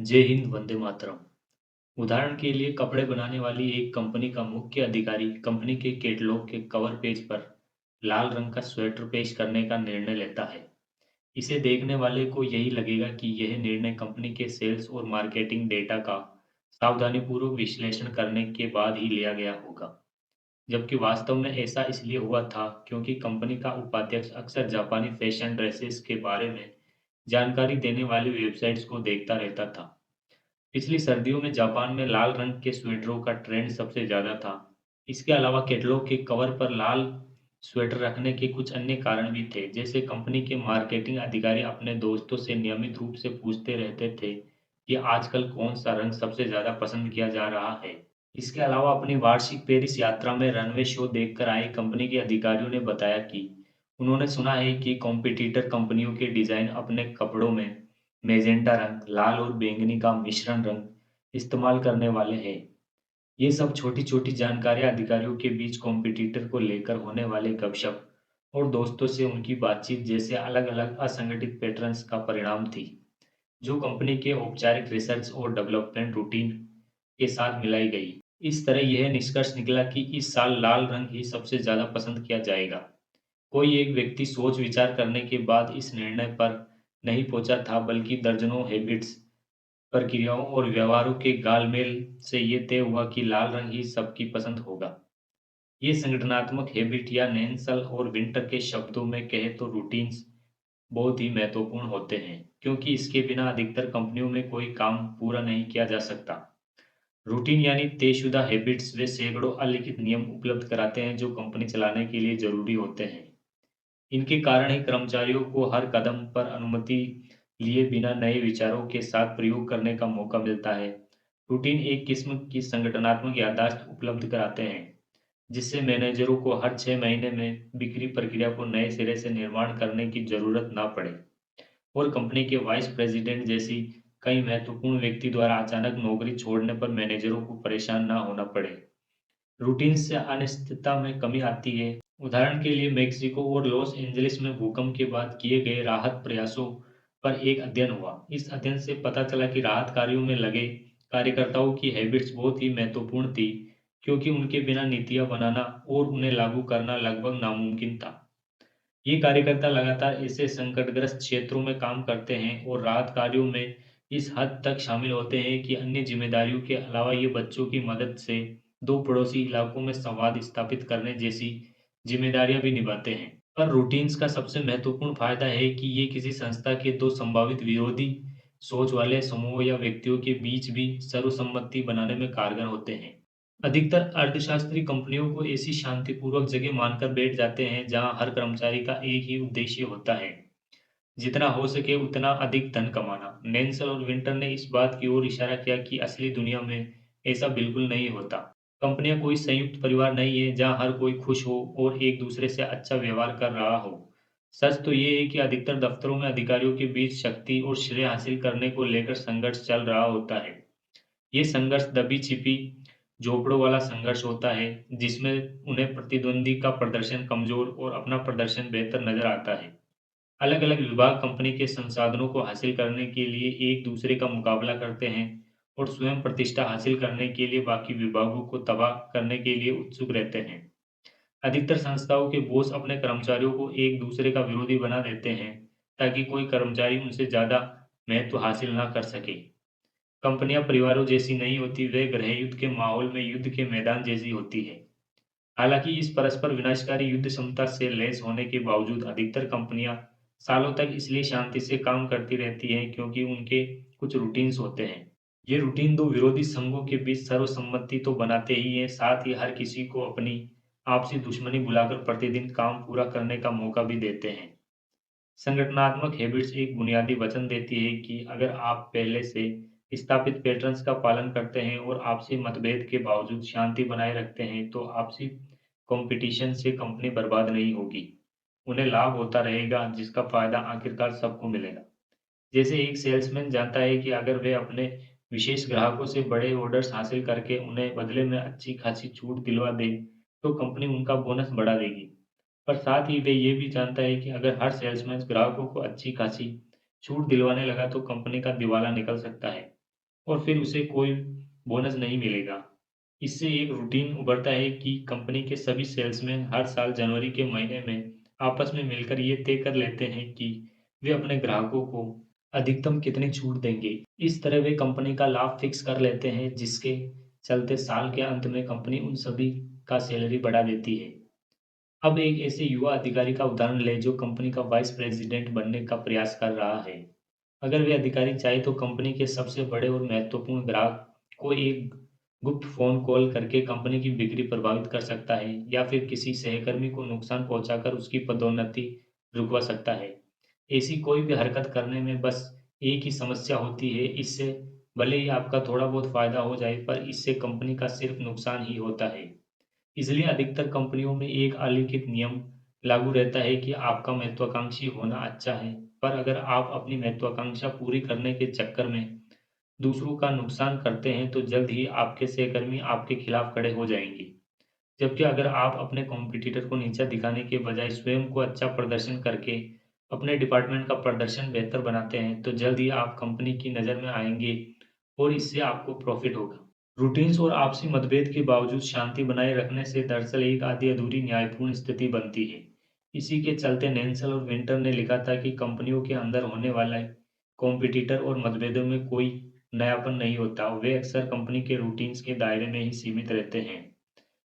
जय हिंद, वंदे मातरम। उदाहरण के लिए कपड़े बनाने वाली एक कंपनी का मुख्य अधिकारी कंपनी के कैटलॉग के कवर पेज पर लाल रंग का स्वेटर पेश करने का निर्णय लेता है। इसे देखने वाले को यही लगेगा कि यह निर्णय कंपनी के सेल्स और मार्केटिंग डेटा का सावधानीपूर्वक विश्लेषण करने के बाद ही लिया गया होगा। जबकि वास्तव में ऐसा इसलिए हुआ था क्योंकि कंपनी का उपाध्यक्ष अक्सर जापानी फैशन ड्रेसेस के बारे में जानकारी देने वाली वेबसाइट्स को देखता रहता था। पिछली सर्दियों में जापान में लाल रंग के स्वेटरों का ट्रेंड सबसे ज़्यादा था। इसके अलावा कैटलॉग के कवर पर लाल स्वेटर रखने के कुछ अन्य कारण भी थे, जैसे कंपनी के मार्केटिंग अधिकारी अपने दोस्तों से नियमित रूप से पूछते रहते थे कि आजकल कौन सा रंग सबसे ज़्यादा पसंद किया जा रहा है। इसके अलावा अपनी वार्षिक पेरिस यात्रा में रनवे शो देखकर आए कंपनी के अधिकारियों ने बताया कि उन्होंने सुना है कि कॉम्पिटिटर कंपनियों के डिज़ाइन अपने कपड़ों में मैजेंटा रंग, लाल और बैंगनी का मिश्रण रंग इस्तेमाल करने वाले हैं। ये सब छोटी-छोटी जानकारियाँ अधिकारियों के बीच कॉम्पिटिटर को लेकर होने वाले गपशप और दोस्तों से उनकी बातचीत जैसे अलग-अलग असंगठित पैटर्न्स का परिणाम थी, जो कंपनी के औपचारिक रिसर्च और डेवलपमेंट रूटीन के साथ मिलाई गई। इस तरह यह निष्कर्ष निकला कि इस साल लाल रंग ही सबसे ज़्यादा पसंद किया जाएगा। कोई एक व्यक्ति सोच विचार करने के बाद इस निर्णय पर नहीं पहुंचा था, बल्कि दर्जनों हैबिट्स, प्रक्रियाओं और व्यवहारों के गालमेल से ये तय हुआ कि लाल रंग ही सबकी पसंद होगा। ये संगठनात्मक हैबिट या नेल्सन और विंटर के शब्दों में कहें तो रूटीन्स बहुत ही महत्वपूर्ण होते हैं, क्योंकि इसके बिना अधिकतर कंपनियों में कोई काम पूरा नहीं किया जा सकता। रूटीन यानी तयशुदा हैबिट्स वे सैकड़ों अलिखित नियम उपलब्ध कराते हैं जो कंपनी चलाने के लिए ज़रूरी होते हैं। इनके कारण ही कर्मचारियों को हर कदम पर अनुमति लिए बिना नए विचारों के साथ प्रयोग करने का मौका मिलता है। रूटीन एक किस्म की संगठनात्मक याददाश्त उपलब्ध कराते हैं, जिससे मैनेजरों को हर 6 महीने में बिक्री प्रक्रिया को नए सिरे से निर्माण करने की जरूरत ना पड़े और कंपनी के वाइस प्रेसिडेंट जैसी कई महत्वपूर्ण व्यक्ति द्वारा अचानक नौकरी छोड़ने पर मैनेजरों को परेशान ना होना पड़े। रूटीन से अनिश्चितता में कमी आती है। उदाहरण के लिए मैक्सिको और लॉस एंजलिस में भूकंप के बाद किए गए राहत प्रयासों पर एक अध्ययन हुआ। इस अध्ययन से पता चला कि राहत कार्यों में लगे कार्यकर्ताओं की हैबिट्स बहुत ही महत्वपूर्ण थी, क्योंकि उनके बिना नीतियां बनाना और उन्हें लागू करना लगभग नामुमकिन था। ये कार्यकर्ता लगातार ऐसे संकटग्रस्त क्षेत्रों में काम करते हैं और राहत कार्यों में इस हद तक शामिल होते हैं कि अन्य जिम्मेदारियों के अलावा ये बच्चों की मदद से दो पड़ोसी इलाकों में संवाद स्थापित करने जैसी जिम्मेदारियां भी निभाते हैं। पर रूटीन्स का सबसे महत्वपूर्ण फायदा है कि ये किसी संस्था के दो संभावित विरोधी सोच वाले समूह या व्यक्तियों के बीच भी सर्वसम्मति बनाने में कारगर होते हैं। अधिकतर अर्थशास्त्री कंपनियों को ऐसी शांतिपूर्वक जगह मानकर बैठ जाते हैं जहां हर कर्मचारी का एक ही उद्देश्य होता है, जितना हो सके उतना अधिक धन कमाना। नेल्सन और विंटर ने इस बात की ओर इशारा किया कि असली दुनिया में ऐसा बिल्कुल नहीं होता। कंपनियां कोई संयुक्त परिवार नहीं है जहां हर कोई खुश हो और एक दूसरे से अच्छा व्यवहार कर रहा हो। सच तो ये है कि अधिकतर दफ्तरों में अधिकारियों के बीच शक्ति और श्रेय हासिल करने को लेकर संघर्ष चल रहा होता है। ये संघर्ष दबी-छिपी झोपड़ों वाला संघर्ष होता है, जिसमें उन्हें प्रतिद्वंदी का प्रदर्शन कमज़ोर और अपना प्रदर्शन बेहतर नज़र आता है। अलग-अलग विभाग कंपनी के संसाधनों को हासिल करने के लिए एक-दूसरे का मुकाबला करते हैं और स्वयं प्रतिष्ठा हासिल करने के लिए बाकी विभागों को तबाह करने के लिए उत्सुक रहते हैं। अधिकतर संस्थाओं के बॉस अपने कर्मचारियों को एक-दूसरे का विरोधी बना देते हैं, ताकि कोई कर्मचारी उनसे ज़्यादा महत्व हासिल ना कर सके। कंपनियां परिवारों जैसी नहीं होती, वे गृहयुद्ध के माहौल में युद्ध के मैदान जैसी होती है। हालांकि इस परस्पर विनाशकारी युद्ध क्षमता से लैस होने के बावजूद अधिकतर कंपनियां सालों तक इसलिए शांति से काम करती रहती हैं क्योंकि उनके कुछ रूटीन्स होते हैं। ये रूटीन दो विरोधी संघों के बीच सर्वसम्मति तो बनाते ही हैं, साथ ही हर किसी को अपनी आपसी दुश्मनी भुलाकर प्रतिदिन काम पूरा करने का मौका भी देते हैं। संगठनात्मक हैबिट्स एक बुनियादी वचन देती है कि अगर आप पहले से स्थापित पैटर्न्स का पालन करते हैं और आपसी मतभेद के बावजूद शांति बनाए रखते हैं, तो आपसी कंपटीशन से कंपनी बर्बाद नहीं होगी। उन्हें लाभ होता रहेगा, जिसका फायदा आखिरकार सबको मिलेगा। जैसे एक सेल्समैन जानता है कि अगर वे अपने विशेष ग्राहकों से बड़े ऑर्डर्स हासिल करके उन्हें बदले में अच्छी खासी छूट दिलवा दे, तो कंपनी उनका बोनस बढ़ा देगी। पर साथ ही वे ये भी जानता है कि अगर हर सेल्समैन ग्राहकों को अच्छी खासी छूट दिलवाने लगा तो कंपनी का दिवाला निकल सकता है। और फिर उसे कोई बोनस नहीं मिलेगा। इससे एक रूटीन उभरता है कि कंपनी के सभी सेल्समैन हर साल जनवरी के महीने में आपस में मिलकर ये तय कर लेते हैं कि वे अपने ग्राहकों को अधिकतम कितनी छूट देंगे। इस तरह वे कंपनी का लाभ फिक्स कर लेते हैं, जिसके चलते साल के अंत में कंपनी उन सभी का सैलरी बढ़ा देती है। अब एक ऐसे युवा अधिकारी का उदाहरण लें जो कंपनी का वाइस प्रेसिडेंट बनने का प्रयास कर रहा है। अगर वे अधिकारी चाहे तो कंपनी के सबसे बड़े और महत्वपूर्ण ग्राहक को एक गुप्त फोन कॉल करके कंपनी की बिक्री प्रभावित कर सकता है, या फिर किसी सहकर्मी को नुकसान पहुंचाकर उसकी पदोन्नति रुकवा सकता है। ऐसी कोई भी हरकत करने में बस एक ही समस्या होती है, इससे भले ही आपका थोड़ा बहुत फायदा हो जाए, पर इससे कंपनी का सिर्फ नुकसान ही होता है। इसलिए अधिकतर कंपनियों में एक अलिखित नियम लागू रहता है कि आपका महत्वाकांक्षी होना अच्छा है, पर अगर आप अपनी महत्वाकांक्षा पूरी करने के चक्कर में दूसरों का नुकसान करते हैं, तो जल्द ही आपके सहकर्मी आपके खिलाफ खड़े हो जाएंगे। जबकि अगर आप अपने कॉम्पिटिटर को नीचा दिखाने के बजाय स्वयं को अच्छा प्रदर्शन करके अपने डिपार्टमेंट का प्रदर्शन बेहतर बनाते हैं, तो जल्द ही आप कंपनी की नज़र में आएंगे और इससे आपको प्रॉफिट होगा। रूटीन्स और आपसी मतभेद के बावजूद शांति बनाए रखने से दरअसल एक आधी अधूरी न्यायपूर्ण स्थिति बनती है। इसी के चलते नैन्सल और विंटर ने लिखा था कि कंपनियों के अंदर होने वाला कॉम्पिटिटर और मतभेदों में कोई नयापन नहीं होता, वे अक्सर कंपनी के रूटीन्स के दायरे में ही सीमित रहते हैं।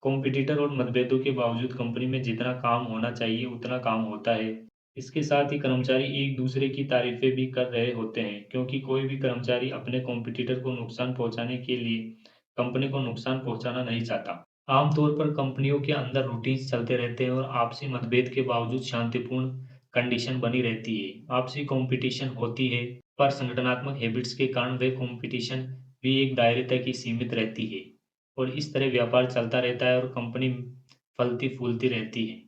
कॉम्पिटिटर और मतभेदों के बावजूद कंपनी में जितना काम होना चाहिए उतना काम होता है। इसके साथ ही कर्मचारी एक दूसरे की तारीफें भी कर रहे होते हैं, क्योंकि कोई भी कर्मचारी अपने कॉम्पिटिटर को नुकसान पहुंचाने के लिए कंपनी को नुकसान पहुंचाना नहीं चाहता। आमतौर पर कंपनियों के अंदर रूटीन्स चलते रहते हैं और आपसी मतभेद के बावजूद शांतिपूर्ण कंडीशन बनी रहती है। आपसी कंपटीशन होती है, पर संगठनात्मक हैबिट्स के कारण वे कंपटीशन भी एक दायरे तक ही सीमित रहती है, और इस तरह व्यापार चलता रहता है और कंपनी फलती-फूलती रहती है।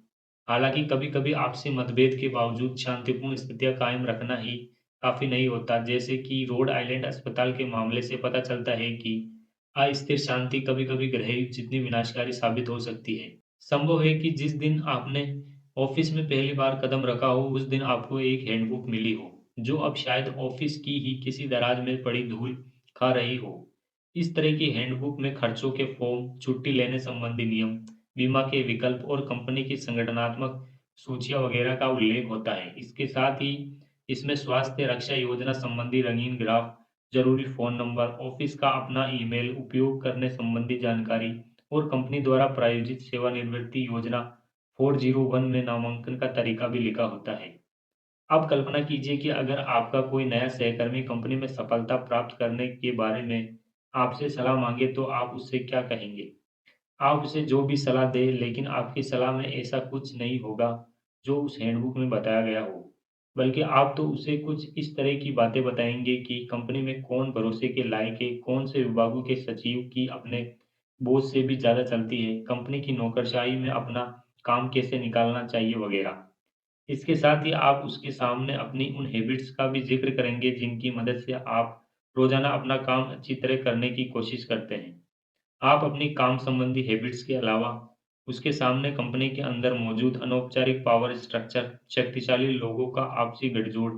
हालाँकि कभी-कभी आपसी मतभेद के बावजूद शांतिपूर्ण स्थितियाँ कायम रखना ही काफ़ी नहीं होता, जैसे कि रोड आइलैंड अस्पताल के मामले से पता चलता है कि अस्थिर शांति कभी-कभी ग्रह जितनी विनाशकारी साबित हो सकती है। संभव है कि जिस दिन आपने ऑफिस में पहली बार कदम रखा हो, उस दिन आपको एक हैंडबुक मिली हो, जो अब शायद ऑफिस की ही किसी दराज में पड़ी धूल खा रही हो। इस तरह की हैंडबुक में खर्चों के फॉर्म, छुट्टी लेने संबंधी नियम, बीमा के विकल्प और कंपनी की संगठनात्मक सूचियाँ वगैरह का उल्लेख होता है। इसके साथ ही इसमें स्वास्थ्य रक्षा योजना संबंधी रंगीन ग्राफ, ज़रूरी फ़ोन नंबर, ऑफ़िस का अपना ईमेल, उपयोग करने संबंधी जानकारी और कंपनी द्वारा प्रायोजित सेवानिवृत्ति योजना 401 में नामांकन का तरीका भी लिखा होता है। अब कल्पना कीजिए कि अगर आपका कोई नया सहकर्मी कंपनी में सफलता प्राप्त करने के बारे में आपसे सलाह माँगे, तो आप उससे क्या कहेंगे? आप उसे जो भी सलाह दें, लेकिन आपकी सलाह में ऐसा कुछ नहीं होगा जो उस हैंडबुक में बताया गया हो। बल्कि आप तो उसे कुछ इस तरह की बातें बताएँगे कि कंपनी में कौन भरोसे के लायक है, कौन से विभागों के सचिव की अपने बॉस से भी ज़्यादा चलती है, कंपनी की नौकरशाही में अपना काम कैसे निकालना चाहिए वगैरह। इसके साथ ही आप उसके सामने अपनी उन हैबिट्स का भी ज़िक्र करेंगे जिनकी मदद से आप रोज़ाना अपना काम अच्छी तरह करने की कोशिश करते हैं। आप अपनी काम संबंधी हैबिट्स के अलावा उसके सामने कंपनी के अंदर मौजूद अनौपचारिक पावर स्ट्रक्चर, शक्तिशाली लोगों का आपसी गठजोड़,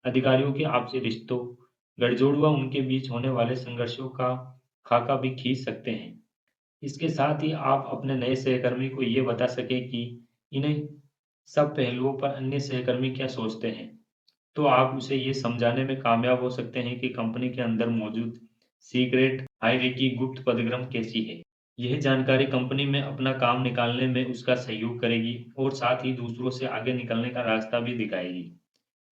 अधिकारियों के आपसी रिश्तों, गठजोड़ व उनके बीच होने वाले संघर्षों का खाका भी खींच सकते हैं। इसके साथ ही आप अपने नए सहकर्मी को ये बता सकें कि इन्हें सब पहलुओं पर अन्य सहकर्मी क्या सोचते हैं। तो आप उसे ये समझाने में कामयाब हो सकते हैं कि कंपनी के अंदर मौजूद सीक्रेट हायरार्की गुप्त पदक्रम कैसी है। यह जानकारी कंपनी में अपना काम निकालने में उसका सहयोग करेगी और साथ ही दूसरों से आगे निकलने का रास्ता भी दिखाएगी।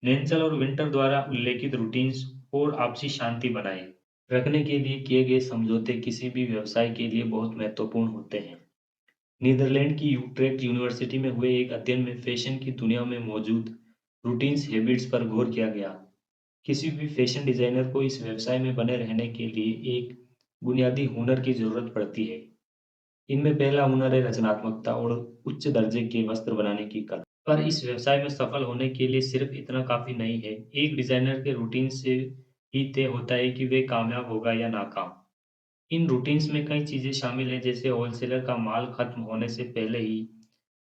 नेंचल और विंटर द्वारा उल्लेखित रूटीन्स और आपसी शांति बनाए रखने के लिए किए गए समझौते किसी भी व्यवसाय के लिए बहुत महत्वपूर्ण होते हैं। नीदरलैंड की यूट्रेक्ट यूनिवर्सिटी में हुए एक अध्ययन में फैशन की दुनिया में मौजूद रूटीन्स हैबिट्स पर गौर किया गया। किसी भी फैशन डिजाइनर को इस व्यवसाय में बने रहने के लिए एक बुनियादी हुनर की जरूरत पड़ती है। इनमें पहला हुनर है रचनात्मकता और उच्च दर्जे के वस्त्र बनाने की कला। पर इस व्यवसाय में सफल होने के लिए सिर्फ इतना काफी नहीं है। एक डिजाइनर के रूटीन से ही तय होता है कि वे कामयाब होगा या नाकाम। इन रूटीन्स में कई चीजें शामिल हैं, जैसे होलसेलर का माल खत्म होने से पहले ही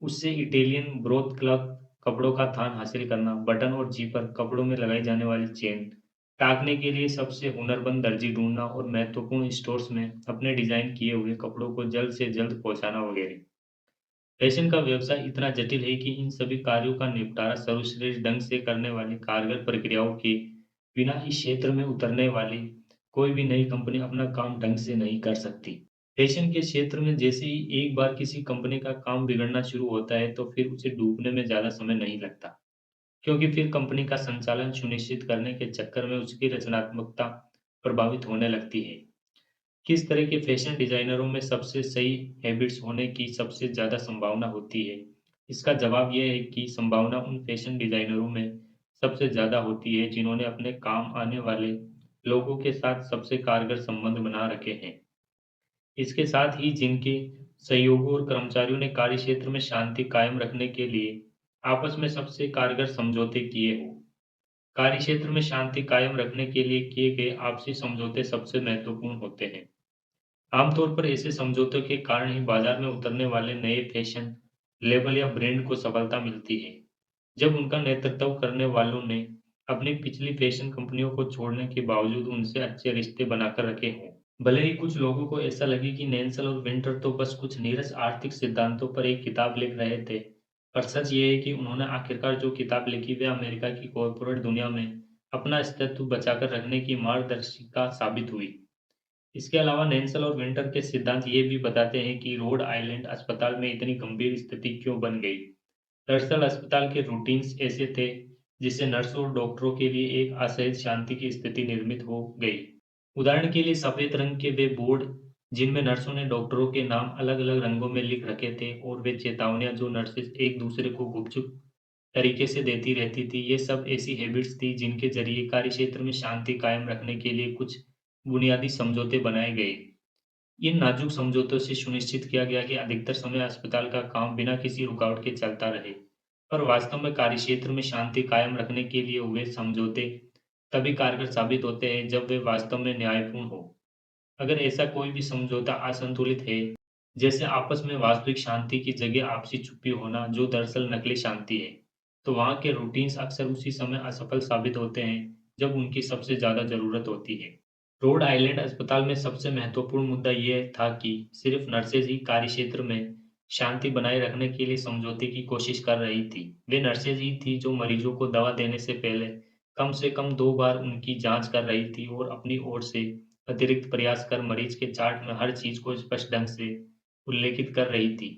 उससे इटालियन ब्रोथ क्लब कपड़ों का थान हासिल करना, बटन और जीपर कपड़ों में लगाई जाने वाली चेन, ताकने के लिए सबसे हुनरमंद दर्जी ढूंढना और महत्वपूर्ण स्टोर्स में अपने डिजाइन किए हुए कपड़ों को जल्द से जल्द पहुंचाना वगैरह। फैशन का व्यवसाय इतना जटिल है कि इन सभी कार्यों का निपटारा सर्वश्रेष्ठ ढंग से करने वाली कारगर प्रक्रियाओं के बिना इस क्षेत्र में उतरने वाली कोई भी नई कंपनी अपना काम ढंग से नहीं कर सकती। फैशन के क्षेत्र में जैसे ही एक बार किसी कंपनी का काम बिगड़ना शुरू होता है, तो फिर उसे डूबने में ज़्यादा समय नहीं लगता, क्योंकि फिर कंपनी का संचालन सुनिश्चित करने के चक्कर में उसकी रचनात्मकता प्रभावित होने लगती है। किस तरह के फैशन डिज़ाइनरों में सबसे सही हैबिट्स होने की सबसे ज़्यादा संभावना होती है? इसका जवाब ये है कि संभावना उन फैशन डिज़ाइनरों में सबसे ज़्यादा होती है जिन्होंने अपने काम आने वाले लोगों के साथ सबसे कारगर संबंध बना रखे हैं। इसके साथ ही जिनके सहयोगियों और कर्मचारियों ने कार्यक्षेत्र में शांति कायम रखने के लिए आपस में सबसे कारगर समझौते किए हों। कार्यक्षेत्र में शांति कायम रखने के लिए किए गए आपसी समझौते सबसे महत्वपूर्ण होते हैं। आमतौर पर ऐसे समझौतों के कारण ही बाजार में उतरने वाले नए फैशन लेबल या ब्रांड को सफलता मिलती है, जब उनका नेतृत्व करने वालों ने अपनी पिछली फैशन कंपनियों को छोड़ने के बावजूद उनसे अच्छे रिश्ते बनाकर रखे हों। भले ही कुछ लोगों को ऐसा लगे कि नेल्सन और विंटर तो बस कुछ नीरस आर्थिक सिद्धांतों पर एक किताब लिख रहे थे, पर सच ये है कि उन्होंने आखिरकार जो किताब लिखी वह अमेरिका की कॉर्पोरेट दुनिया में अपना अस्तित्व बचाकर रखने की मार्गदर्शिका साबित हुई। इसके अलावा नेल्सन और विंटर के सिद्धांत ये भी बताते हैं कि रोड आइलैंड अस्पताल में इतनी गंभीर स्थिति क्यों बन गई। दरअसल अस्पताल के रूटीन्स ऐसे थे जिससे नर्सों और डॉक्टरों के लिए एक असहज शांति की स्थिति निर्मित हो गई। उदाहरण के लिए सफेद रंग के वे बोर्ड जिनमें नर्सों ने डॉक्टरों के नाम अलग-अलग रंगों में लिख रखे थे और वे चेतावनियां जो नर्सेस एक दूसरे को गुपचुप तरीके से देती रहती थी, ये सब ऐसी हैबिट्स थी जिनके जरिए कार्यक्षेत्र में शांति कायम रखने के लिए कुछ बुनियादी समझौते बनाए गए। इन नाजुक समझौतों से सुनिश्चित किया गया कि अधिकतर समय अस्पताल का काम बिना किसी रुकावट के चलता रहे। पर वास्तव में कार्यक्षेत्र में शांति कायम रखने के लिए हुए समझौते तभी कारगर साबित होते हैं जब वे वास्तव में न्यायपूर्ण हो। अगर ऐसा कोई भी समझौता असंतुलित है, जैसे आपस में वास्तविक शांति की जगह आपसी चुप्पी होना जो दरअसल नकली शांति है, तो वहाँ के रूटीन्स अक्सर उसी समय असफल साबित होते हैं जब उनकी सबसे ज़्यादा ज़रूरत होती है। रोड आइलैंड अस्पताल में सबसे महत्वपूर्ण मुद्दा यह था कि सिर्फ नर्सेज ही कार्यक्षेत्र में शांति बनाए रखने के लिए समझौते की कोशिश कर रही थी। वे नर्सेज ही थी जो मरीजों को दवा देने से पहले कम से कम 2 बार उनकी जाँच कर रही थी और अपनी ओर से अतिरिक्त प्रयास कर मरीज के चार्ट में हर चीज़ को स्पष्ट ढंग से उल्लेखित कर रही थी।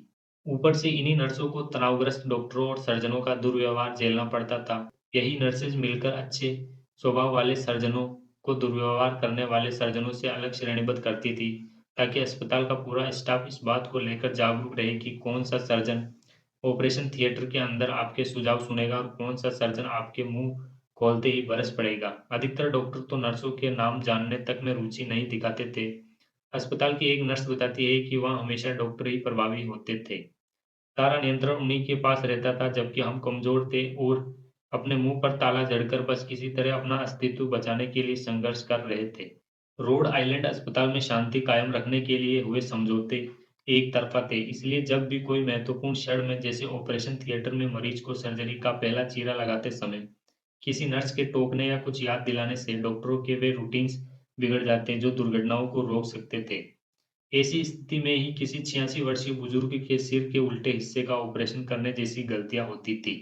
ऊपर से इन्हीं नर्सों को तनावग्रस्त डॉक्टरों और सर्जनों का दुर्व्यवहार झेलना पड़ता था। यही नर्सेज मिलकर अच्छे स्वभाव वाले सर्जनों को दुर्व्यवहार करने वाले सर्जनों से अलग श्रेणीबद्ध करती थी, ताकि अस्पताल का पूरा स्टाफ इस बात को लेकर जागरूक रहे कि कौन-सा सर्जन ऑपरेशन थिएटर के अंदर आपके सुझाव सुनेगा और कौन-सा सर्जन आपके मुँह खोलते ही बरस पड़ेगा। अधिकतर डॉक्टर तो नर्सों के नाम जानने तक में रुचि नहीं दिखाते थे। अस्पताल की एक नर्स बताती है कि वहाँ हमेशा डॉक्टर ही प्रभावी होते थे। सारा नियंत्रण उन्हीं के पास रहता था, जबकि हम कमज़ोर थे और अपने मुँह पर ताला जड़कर बस किसी तरह अपना अस्तित्व बचाने के लिए संघर्ष कर रहे थे। रोड आइलैंड अस्पताल में शांति कायम रखने के लिए हुए समझौते एक तरफ़ा थे, इसलिए जब भी कोई महत्वपूर्ण क्षण में जैसे ऑपरेशन थिएटर में मरीज को सर्जरी का पहला चीरा लगाते समय किसी नर्स के टोकने या कुछ याद दिलाने से डॉक्टरों के वे रूटीन्स बिगड़ जाते जो दुर्घटनाओं को रोक सकते थे। ऐसी स्थिति में ही किसी 86 वर्षीय बुजुर्ग के सिर के उल्टे हिस्से का ऑपरेशन करने जैसी गलतियां होती थी।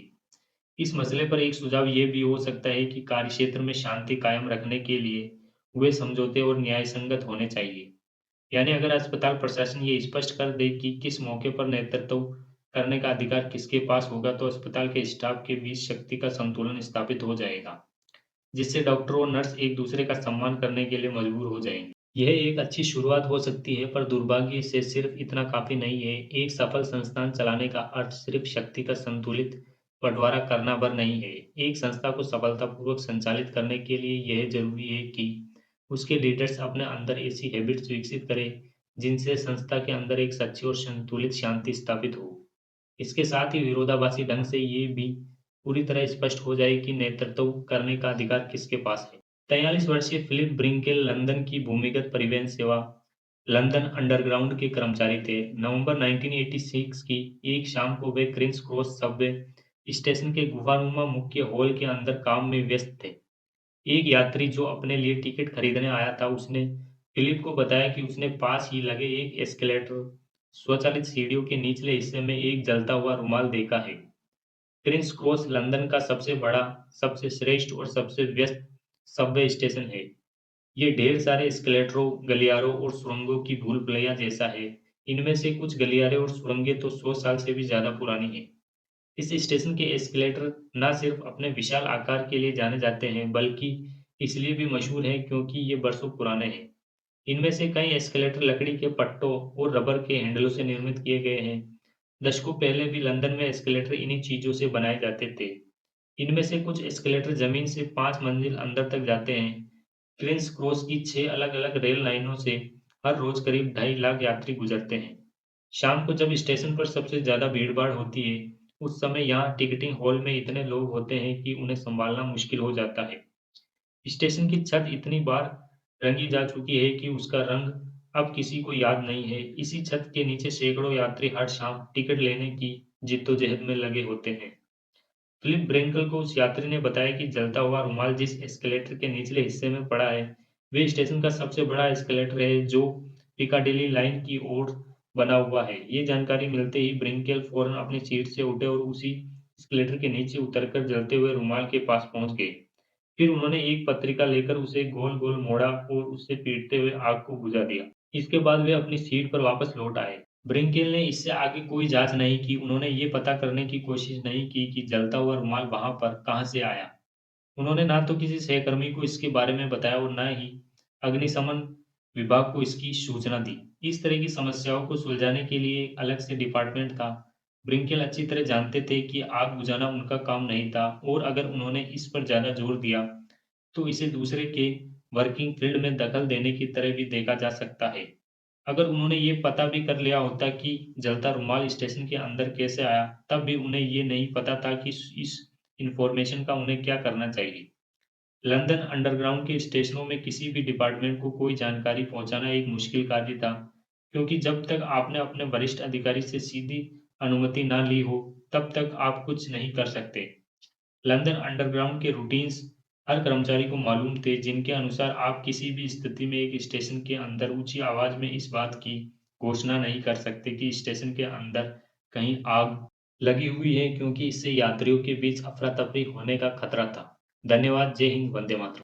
इस मसले पर एक सुझाव ये भी हो सकता है कि कार्यक्षेत्र में शांति कायम रखने के लिए हुए समझौते और न्यायसंगत होने चाहिए। यानी अगर अस्पताल प्रशासन ये स्पष्ट कर दे कि किस मौके पर नेतृत्व करने का अधिकार किसके पास होगा, तो अस्पताल के स्टाफ के बीच शक्ति का संतुलन स्थापित हो जाएगा, जिससे डॉक्टर और नर्स एक दूसरे का सम्मान करने के लिए मजबूर हो जाएंगे। यह एक अच्छी शुरुआत हो सकती है, पर दुर्भाग्य से सिर्फ इतना काफ़ी नहीं है। एक सफल संस्थान चलाने का अर्थ सिर्फ शक्ति का संतुलित बंटवारा करना भर नहीं है। एक संस्था को सफलतापूर्वक संचालित करने के लिए यह ज़रूरी है कि उसके लीडर्स अपने अंदर ऐसी हैबिट्स विकसित करें, जिनसे संस्था के अंदर एक सच्ची और संतुलित शांति स्थापित हो। इसके साथ ही विरोधाभासी ढंग से ये भी पूरी तरह स्पष्ट हो जाए कि नेतृत्व करने का अधिकार किसके पास है। 43 वर्षीय फिलिप ब्रिंकेल लंदन की भूमिगत परिवहन सेवा लंदन अंडरग्राउंड के कर्मचारी थे। नवंबर 1986 की एक शाम को वे क्रिंग्स क्रॉस सबवे स्टेशन के गुफानुमा मुख्य हॉल के अंदर काम में व्यस्त थे। एक यात्री जो अपने लिए टिकट खरीदने आया था, उसने फिलिप को बताया कि उसने पास ही लगे एक एस्केलेटर स्वचालित सीढ़ियों के निचले हिस्से में एक जलता हुआ रुमाल देखा है। प्रिंस क्रॉस लंदन का सबसे बड़ा, सबसे श्रेष्ठ और सबसे व्यस्त सबवे स्टेशन है। ये ढेर सारे एस्केलेटरों, गलियारों और सुरंगों की भूल-भुलैया जैसा है। इनमें से कुछ गलियारे और सुरंगें तो 100 साल से भी ज़्यादा पुरानी हैं। इस स्टेशन के एस्केलेटर न सिर्फ अपने विशाल आकार के लिए जाने जाते हैं, बल्कि इसलिए भी मशहूर हैं क्योंकि ये बरसों पुराने हैं। इनमें से कई एस्केलेटर लकड़ी के पट्टों और रबर के हैंडलों से निर्मित किए गए हैं। दशकों पहले भी लंदन में एस्केलेटर इन्हीं चीज़ों से बनाए जाते थे। इनमें से कुछ एस्केलेटर जमीन से 5 मंजिल अंदर तक जाते हैं। क्वींस क्रॉस की 6 अलग-अलग रेल लाइनों से हर रोज करीब 2.5 लाख यात्री गुजरते हैं। शाम को जब स्टेशन पर सबसे ज़्यादा भीड़-भाड़ होती है, उस समय यहाँ टिकटिंग हॉल में इतने लोग होते हैं कि उन्हें संभालना मुश्किल हो जाता है। स्टेशन की छत इतनी बार रंगी जा चुकी है कि उसका रंग अब किसी को याद नहीं है। इसी छत के नीचे सैकड़ों यात्री हर शाम टिकट लेने की जिद्दोजहद में लगे होते हैं। फिलिप ब्रेंकल को उस यात्री ने बताया कि जलता हुआ रुमाल जिस एस्केलेटर के निचले हिस्से में पड़ा है, वे स्टेशन का सबसे बड़ा एस्केलेटर है जो पिकाडिली लाइन की ओर बना हुआ है। ये जानकारी मिलते ही ब्रेंकेल फौरन अपनी सीट से उठे और उसी एस्केलेटर के नीचे उतरकर जलते हुए रुमाल के पास पहुंच गए। फिर उन्होंने एक पत्रिका लेकर उसे गोल-गोल मोड़ा और उससे पीटते हुए आग को बुझा दिया। इसके बाद वे अपनी सीट पर वापस लौट आए। ब्रिंकेल ने इससे आगे कोई जाँच नहीं की। उन्होंने ये पता करने की कोशिश नहीं की कि जलता हुआ रुमाल वहाँ पर कहाँ से आया। उन्होंने ना तो किसी सहकर्मी को इसके बारे में बताया और ना ही अग्निशमन विभाग को इसकी सूचना दी। इस तरह की समस्याओं को सुलझाने के लिए एक अलग से डिपार्टमेंट था। ब्रिंकेल अच्छी तरह जानते थे कि आग बुझाना उनका काम नहीं था और अगर उन्होंने इस पर ज़्यादा जोर दिया, तो इसे दूसरे के वर्किंग फील्ड में दखल देने की तरह भी देखा जा सकता है। अगर उन्होंने ये पता भी कर लिया होता कि जलता रुमाल स्टेशन के अंदर कैसे आया, तब भी उन्हें ये नहीं पता था कि इस इन्फॉर्मेशन का उन्हें क्या करना चाहिए। लंदन अंडरग्राउंड के स्टेशनों में किसी भी डिपार्टमेंट को कोई जानकारी पहुंचाना एक मुश्किल कार्य था, क्योंकि जब तक आपने अपने वरिष्ठ अधिकारी से सीधी अनुमति ना ली हो, तब तक आप कुछ नहीं कर सकते। लंदन अंडरग्राउंड के रूटीन्स हर कर्मचारी को मालूम थे, जिनके अनुसार आप किसी भी स्थिति में एक स्टेशन के अंदर ऊंची आवाज में इस बात की घोषणा नहीं कर सकते कि स्टेशन के अंदर कहीं आग लगी हुई है, क्योंकि इससे यात्रियों के बीच अफरा-तफरी होने का खतरा था। धन्यवाद। जय हिंद, वंदे मातरम।